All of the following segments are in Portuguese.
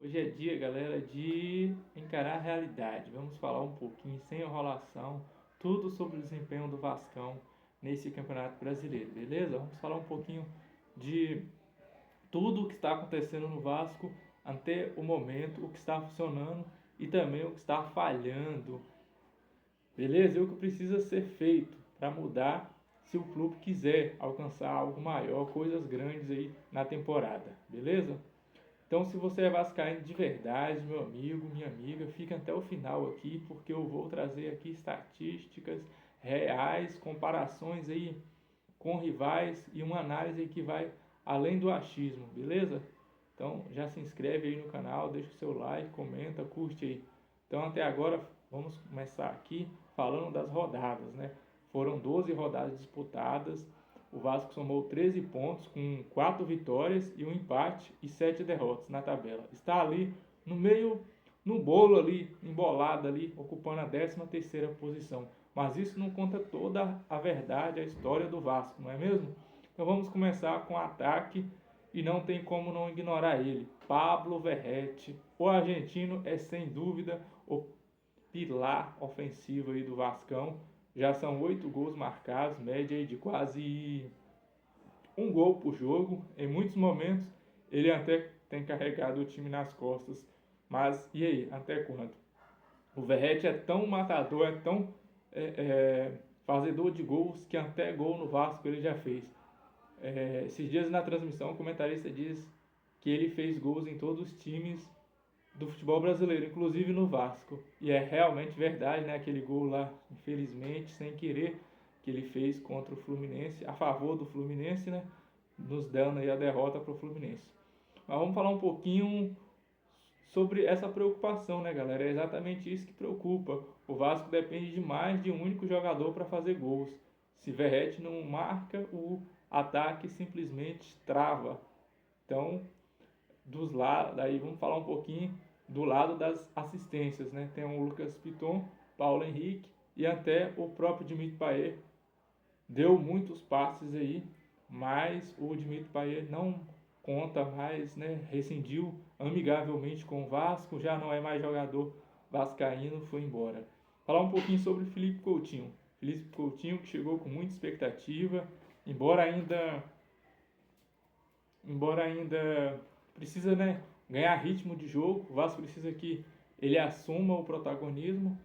Hoje é dia, galera, de encarar a realidade. Vamos falar um pouquinho, sem enrolação, tudo sobre o desempenho do Vascão nesse Campeonato Brasileiro, beleza? Vamos falar um pouquinho de tudo o que está acontecendo no Vasco até o momento, o que está funcionando e também o que está falhando, beleza? E o que precisa ser feito para mudar se o clube quiser alcançar algo maior, coisas grandes aí na temporada, beleza? Então, se você é vascaíno de verdade, meu amigo, minha amiga, fica até o final aqui, porque eu vou trazer aqui estatísticas reais, comparações aí com rivais e uma análise que vai além do achismo, beleza? Então, já se inscreve aí no canal, deixa o seu like, comenta, curte aí. Então, até agora, vamos começar aqui falando das rodadas, né? Foram 12 rodadas disputadas. O Vasco somou 13 pontos com 4 vitórias e um empate e 7 derrotas na tabela. Está ali no meio, no bolo ali, embolado ali, ocupando a 13ª posição. Mas isso não conta toda a verdade, a história do Vasco, não é mesmo? Então vamos começar com o ataque e não tem como não ignorar ele. Pablo Verratti, o argentino é sem dúvida o pilar ofensivo aí do Vascão. Já são 8 gols marcados, média aí de quase um gol por jogo. Em muitos momentos ele até tem carregado o time nas costas. Mas e aí, até quando? O Verratti é tão matador, é tão fazedor de gols que até gol no Vasco ele já fez. Esses dias na transmissão o comentarista diz que ele fez gols em todos os times do futebol brasileiro, inclusive no Vasco. E é realmente verdade, né? Aquele gol lá, infelizmente, sem querer, que ele fez contra o Fluminense, a favor do Fluminense, né? Nos dando aí a derrota para o Fluminense. Mas vamos falar um pouquinho sobre essa preocupação, né, galera? É exatamente isso que preocupa. O Vasco depende de mais de um único jogador para fazer gols. Se Verratti não marca, o ataque simplesmente trava. Então, dos lados, aí vamos falar um pouquinho do lado das assistências, né? Tem o Lucas Piton, Paulo Henrique e até o próprio Dimitri Payet deu muitos passes aí, mas o Dimitri Payet não conta mais, né? Rescindiu amigavelmente com o Vasco, já não é mais jogador vascaíno, foi embora. Falar um pouquinho sobre Felipe Coutinho. Felipe Coutinho que chegou com muita expectativa, embora ainda precisa, né, ganhar ritmo de jogo. O Vasco precisa que ele assuma o protagonismo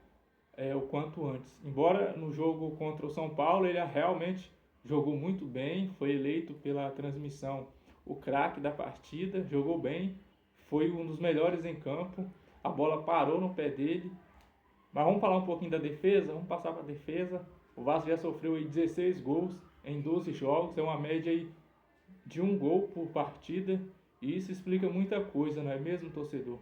o quanto antes. Embora no jogo contra o São Paulo ele realmente jogou muito bem, foi eleito pela transmissão o craque da partida, jogou bem, foi um dos melhores em campo, a bola parou no pé dele. Mas vamos falar um pouquinho da defesa, vamos passar para a defesa. O Vasco já sofreu aí 16 gols em 12 jogos, é uma média aí de um gol por partida, e isso explica muita coisa, não é mesmo, torcedor?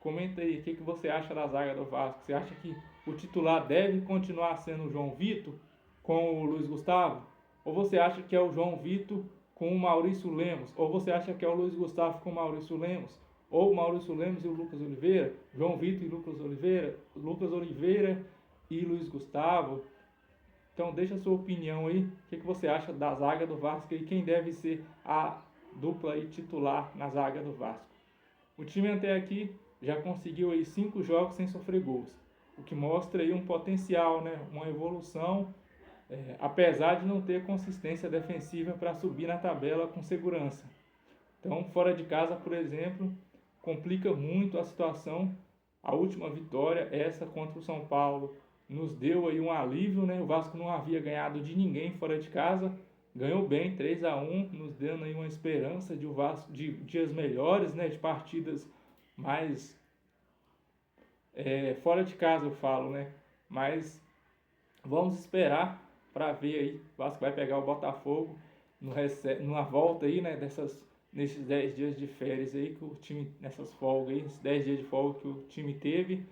Comenta aí, o que você acha da zaga do Vasco? Você acha que o titular deve continuar sendo o João Vitor com o Luiz Gustavo? Ou você acha que é o João Vitor com o Maurício Lemos? Ou você acha que é o Luiz Gustavo com o Maurício Lemos? Ou Maurício Lemos e o Lucas Oliveira? João Vitor e Lucas Oliveira e Luiz Gustavo? Então deixa a sua opinião aí, o que você acha da zaga do Vasco e quem deve ser a dupla aí titular na zaga do Vasco. O time até aqui já conseguiu aí 5 jogos sem sofrer gols, o que mostra aí um potencial, né? Uma evolução, apesar de não ter consistência defensiva para subir na tabela com segurança. Então, fora de casa, por exemplo, complica muito a situação. A última vitória, essa contra o São Paulo, nos deu aí um alívio, né? O Vasco não havia ganhado de ninguém fora de casa, ganhou bem, 3-1, nos dando aí uma esperança de o Vasco de dias melhores, né? De partidas mais fora de casa, eu falo, né? Mas vamos esperar para ver aí. O Vasco vai pegar o Botafogo numa volta aí, né? Nesses 10 dias de férias aí que o time, nessas folgas aí, esses 10 dias de folga que o time teve.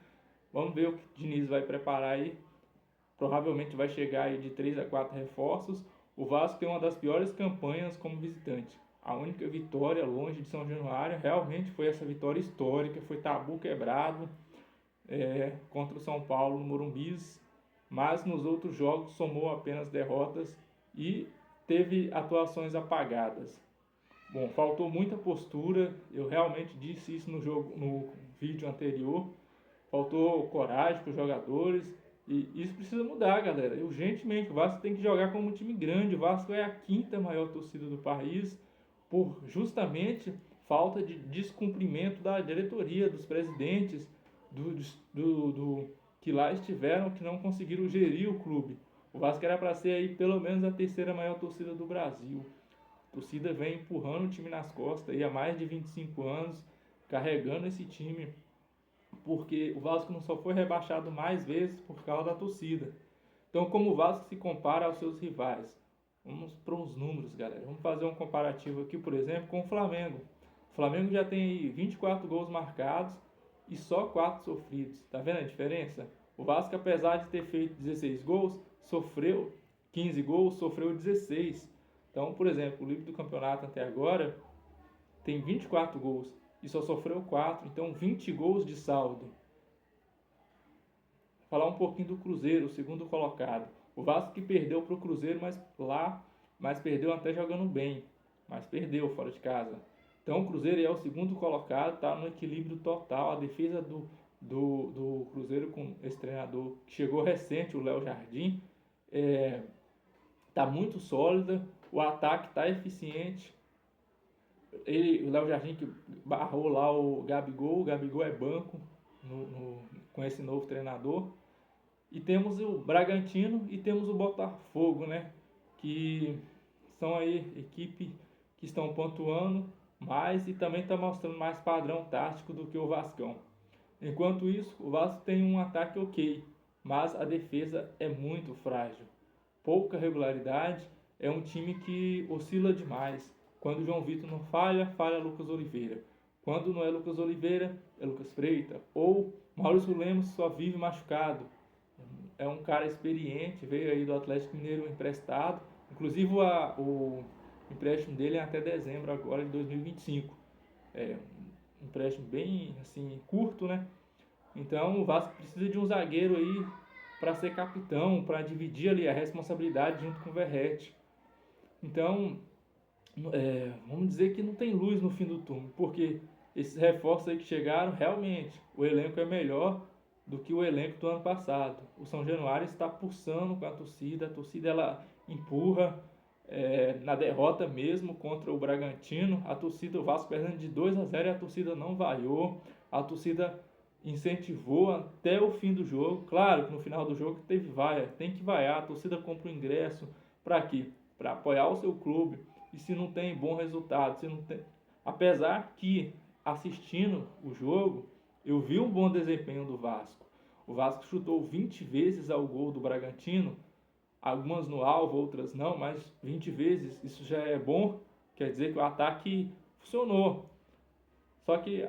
Vamos ver o que o Diniz vai preparar aí. Provavelmente vai chegar aí de 3 a 4 reforços. O Vasco tem uma das piores campanhas como visitante. A única vitória longe de São Januário realmente foi essa vitória histórica, foi tabu quebrado contra o São Paulo no Morumbis, mas nos outros jogos somou apenas derrotas e teve atuações apagadas. Bom, faltou muita postura, eu realmente disse isso no vídeo anterior. Faltou coragem para os jogadores e isso precisa mudar, galera. Urgentemente, o Vasco tem que jogar como um time grande. O Vasco é a quinta maior torcida do país por justamente falta de descumprimento da diretoria, dos presidentes, que lá estiveram, que não conseguiram gerir o clube. O Vasco era para ser aí pelo menos a terceira maior torcida do Brasil. A torcida vem empurrando o time nas costas aí há mais de 25 anos, carregando esse time, porque o Vasco não só foi rebaixado mais vezes por causa da torcida. Então, como o Vasco se compara aos seus rivais? Vamos para os números, galera. Vamos fazer um comparativo aqui, por exemplo, com o Flamengo. O Flamengo já tem aí 24 gols marcados e só 4 sofridos. Tá vendo a diferença? O Vasco, apesar de ter feito 16 gols, sofreu 15 gols, sofreu 16. Então, por exemplo, o líder do campeonato até agora tem 24 gols e só sofreu 4, então 20 gols de saldo. Vou falar um pouquinho do Cruzeiro, o segundo colocado. O Vasco que perdeu para o Cruzeiro, mas perdeu até jogando bem, mas perdeu fora de casa. Então o Cruzeiro é o segundo colocado, está no equilíbrio total. A defesa do Cruzeiro com esse treinador que chegou recente, o Léo Jardim, está muito sólida. O ataque está eficiente. O Léo Jardim que barrou lá o Gabigol é banco com esse novo treinador. E temos o Bragantino e temos o Botafogo, né? Que são aí equipe que estão pontuando mais e também está mostrando mais padrão tático do que o Vascão. Enquanto isso, o Vasco tem um ataque ok, mas a defesa é muito frágil. Pouca regularidade, é um time que oscila demais. Quando o João Vitor não falha, falha Lucas Oliveira. Quando não é Lucas Oliveira, é Lucas Freitas. Ou Maurício Lemos só vive machucado. É um cara experiente, veio aí do Atlético Mineiro emprestado. Inclusive o empréstimo dele é até dezembro agora de 2025. É um empréstimo bem assim curto, né? Então o Vasco precisa de um zagueiro aí para ser capitão, para dividir ali a responsabilidade junto com o Verratti. Então, vamos dizer que não tem luz no fim do túnel, porque esses reforços aí que chegaram, realmente, o elenco é melhor do que o elenco do ano passado. O São Januário está pulsando com a torcida ela empurra na derrota mesmo contra o Bragantino. A torcida, o Vasco perdendo de 2-0 e a torcida não vaiou, a torcida incentivou até o fim do jogo. Claro que no final do jogo teve vaia, tem que vaiar, a torcida compra o ingresso, para quê? Para apoiar o seu clube. E se não tem bom resultado, se não tem... apesar que assistindo o jogo, eu vi um bom desempenho do Vasco. O Vasco chutou 20 vezes ao gol do Bragantino, algumas no alvo, outras não, mas 20 vezes, isso já é bom, quer dizer que o ataque funcionou. Só que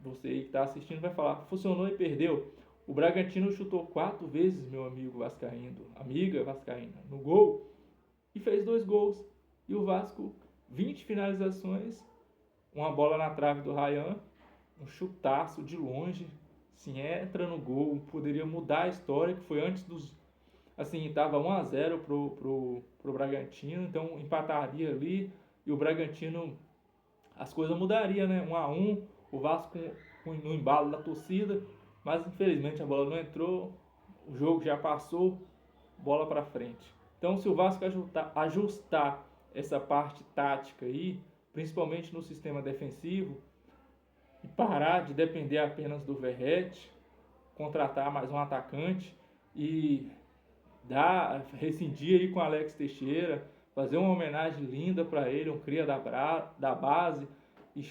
você que está assistindo vai falar, funcionou e perdeu. O Bragantino chutou 4 vezes, meu amigo vascaíno, amiga vascaína, no gol e fez 2 gols. E o Vasco, 20 finalizações, uma bola na trave do Ryan, um chutaço de longe, assim, entra no gol, poderia mudar a história, que foi antes dos... Assim, estava 1-0 pro Bragantino, então empataria ali, e o Bragantino, as coisas mudariam, né? 1-1, o Vasco no embalo da torcida, mas infelizmente a bola não entrou, o jogo já passou, bola para frente. Então, se o Vasco ajustar essa parte tática aí, principalmente no sistema defensivo, e parar de depender apenas do Verratti, contratar mais um atacante e rescindir aí com o Alex Teixeira, fazer uma homenagem linda para ele, um cria da base, e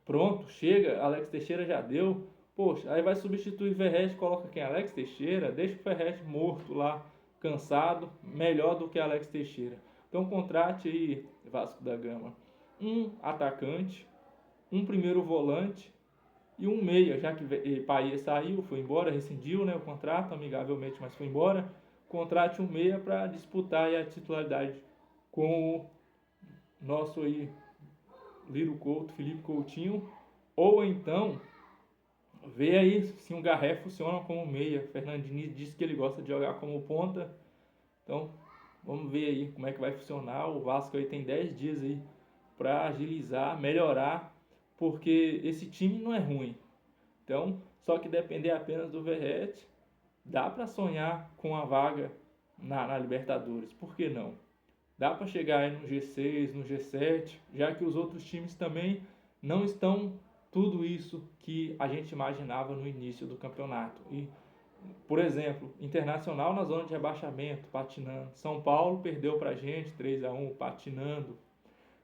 pronto, chega, Alex Teixeira já deu, poxa, aí vai substituir Verratti, coloca quem? Alex Teixeira, deixa o Verratti morto lá, cansado, melhor do que Alex Teixeira. Então contrate aí, Vasco da Gama, um atacante, um primeiro volante e um meia, já que Paia saiu, foi embora, rescindiu, né, o contrato amigavelmente, mas foi embora. Contrate um meia para disputar aí a titularidade com o nosso aí Liro Couto, Felipe Coutinho, ou então vê aí se o Garré funciona como meia. Fernandinho disse que ele gosta de jogar como ponta, então vamos ver aí como é que vai funcionar. O Vasco aí tem 10 dias aí para agilizar, melhorar, porque esse time não é ruim. Então, só que depender apenas do Verratti, dá para sonhar com a vaga na Libertadores, por que não? Dá para chegar aí no G6, no G7, já que os outros times também não estão tudo isso que a gente imaginava no início do campeonato. E, por exemplo, Internacional na zona de rebaixamento, patinando. São Paulo perdeu para a gente 3-1, patinando.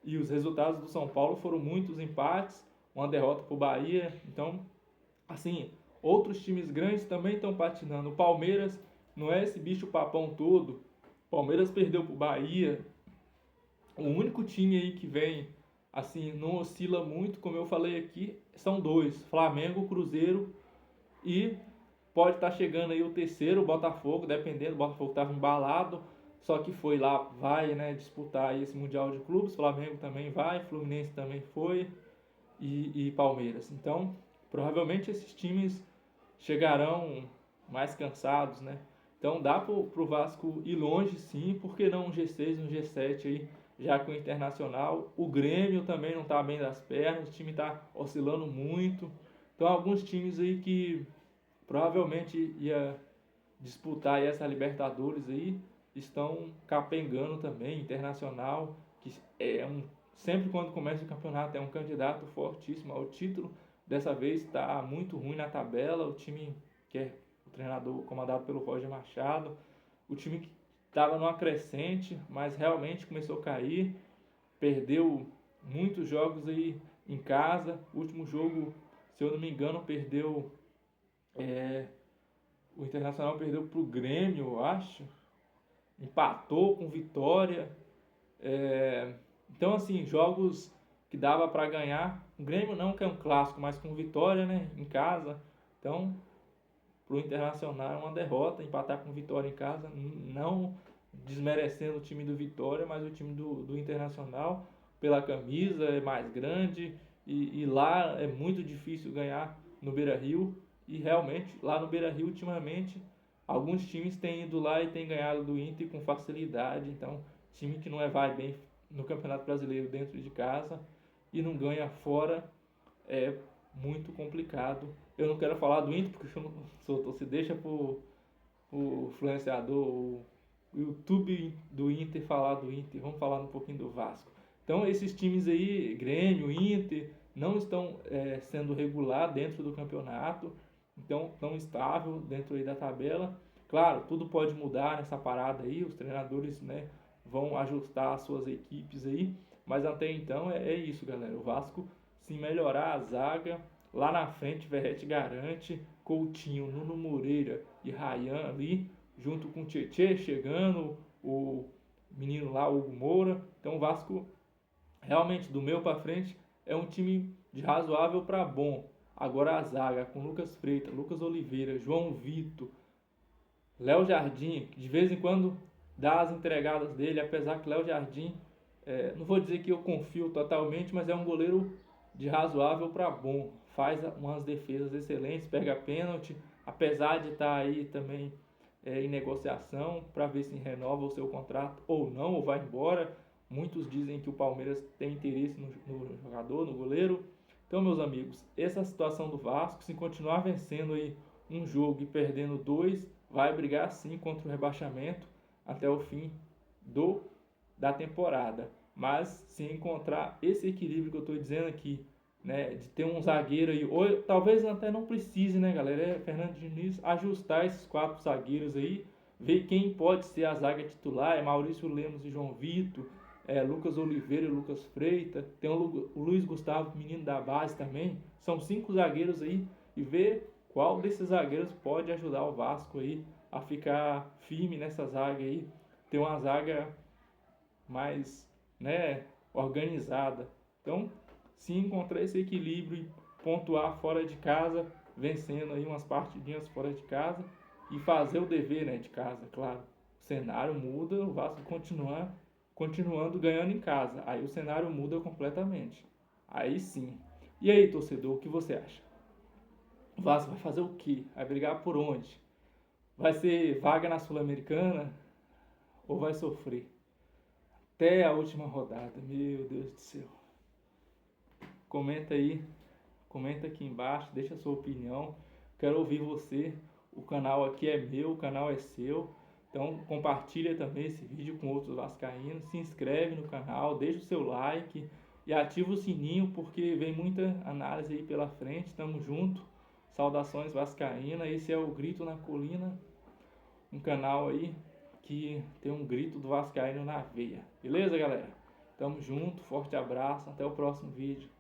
E os resultados do São Paulo foram muitos empates, uma derrota para o Bahia. Então, assim, outros times grandes também estão patinando. O Palmeiras não é esse bicho papão todo. O Palmeiras perdeu para o Bahia. O único time aí que vem, assim, não oscila muito, como eu falei aqui, são dois: Flamengo, Cruzeiro, e pode estar chegando aí o terceiro, o Botafogo, dependendo. O Botafogo estava embalado, só que foi lá, vai, né, disputar aí esse Mundial de Clubes. Flamengo também vai, Fluminense também foi, e Palmeiras. Então, provavelmente esses times chegarão mais cansados, né? Então dá pro Vasco ir longe, sim. Por que não um G6, um G7 aí, já com o Internacional? O Grêmio também não está bem das pernas, o time está oscilando muito. Então alguns times aí que provavelmente ia disputar aí essa Libertadores aí estão capengando também. Internacional, que sempre quando começa o campeonato é um candidato fortíssimo ao título. Dessa vez está muito ruim na tabela. O time que é o treinador comandado pelo Roger Machado, o time que estava numa crescente, mas realmente começou a cair, perdeu muitos jogos aí em casa. O último jogo, se eu não me engano, o Internacional perdeu para o Grêmio, eu acho, empatou com Vitória. Então, assim, jogos que dava para ganhar. O Grêmio não, que é um clássico, mas com Vitória, né, em casa. Então, pro Internacional é uma derrota, empatar com Vitória em casa, não desmerecendo o time do Vitória, mas o time do Internacional, pela camisa, é mais grande, e lá é muito difícil ganhar no Beira-Rio. E realmente, lá no Beira-Rio, ultimamente, alguns times têm ido lá e têm ganhado do Inter com facilidade. Então, time que não vai bem no Campeonato Brasileiro dentro de casa e não ganha fora, é muito complicado. Eu não quero falar do Inter porque eu não sou torcedor, deixa pro influenciador, o YouTube do Inter falar do Inter. Vamos falar um pouquinho do Vasco. Então esses times aí, Grêmio, Inter, não estão sendo regular dentro do campeonato, então tão estável dentro aí da tabela. Claro, tudo pode mudar nessa parada aí, os treinadores, né, vão ajustar as suas equipes aí, mas até então é isso, galera. O Vasco, se melhorar a zaga, lá na frente Verratti garante, Coutinho, Nuno Moreira e Ryan ali, junto com o Tietê chegando, o menino lá, o Hugo Moura. Então o Vasco, realmente, do meio para frente, é um time de razoável para bom. Agora a zaga, com Lucas Freitas, Lucas Oliveira, João Vitor, Léo Jardim, que de vez em quando dá as entregadas dele, apesar que Léo Jardim, não vou dizer que eu confio totalmente, mas é um goleiro de razoável para bom. Faz umas defesas excelentes, pega pênalti, apesar de estar aí também em negociação para ver se renova o seu contrato ou não, ou vai embora. Muitos dizem que o Palmeiras tem interesse no jogador, no goleiro. Então, meus amigos, essa situação do Vasco, se continuar vencendo aí um jogo e perdendo dois, vai brigar sim contra o rebaixamento até o fim da temporada. Mas se encontrar esse equilíbrio que eu estou dizendo aqui, né, de ter um zagueiro aí, ou talvez até não precise, né, galera, Fernando Diniz ajustar esses 4 zagueiros aí, ver quem pode ser a zaga titular, Maurício Lemos e João Vitor, Lucas Oliveira e Lucas Freitas, tem o Luiz Gustavo, menino da base também. São 5 zagueiros aí, e ver qual desses zagueiros pode ajudar o Vasco aí a ficar firme nessa zaga aí, ter uma zaga mais, né, organizada. Então, se encontrar esse equilíbrio e pontuar fora de casa, vencendo aí umas partidinhas fora de casa e fazer o dever, né, de casa, claro. O cenário muda, o Vasco continuando ganhando em casa. Aí o cenário muda completamente. Aí sim. E aí, torcedor, o que você acha? O Vasco vai fazer o quê? Vai brigar por onde? Vai ser vaga na Sul-Americana ou vai sofrer? Até a última rodada, meu Deus do céu. comenta aí, comenta aqui embaixo, deixa a sua opinião. Quero ouvir você. O canal aqui é meu, o canal é seu. Então compartilha também esse vídeo com outros vascaínos, se inscreve no canal, deixa o seu like e ativa o sininho porque vem muita análise aí pela frente. Tamo junto. Saudações vascaínas. Esse é o Grito na Colina, um canal aí que tem um grito do vascaíno na veia. Beleza, galera? Tamo junto, forte abraço, até o próximo vídeo.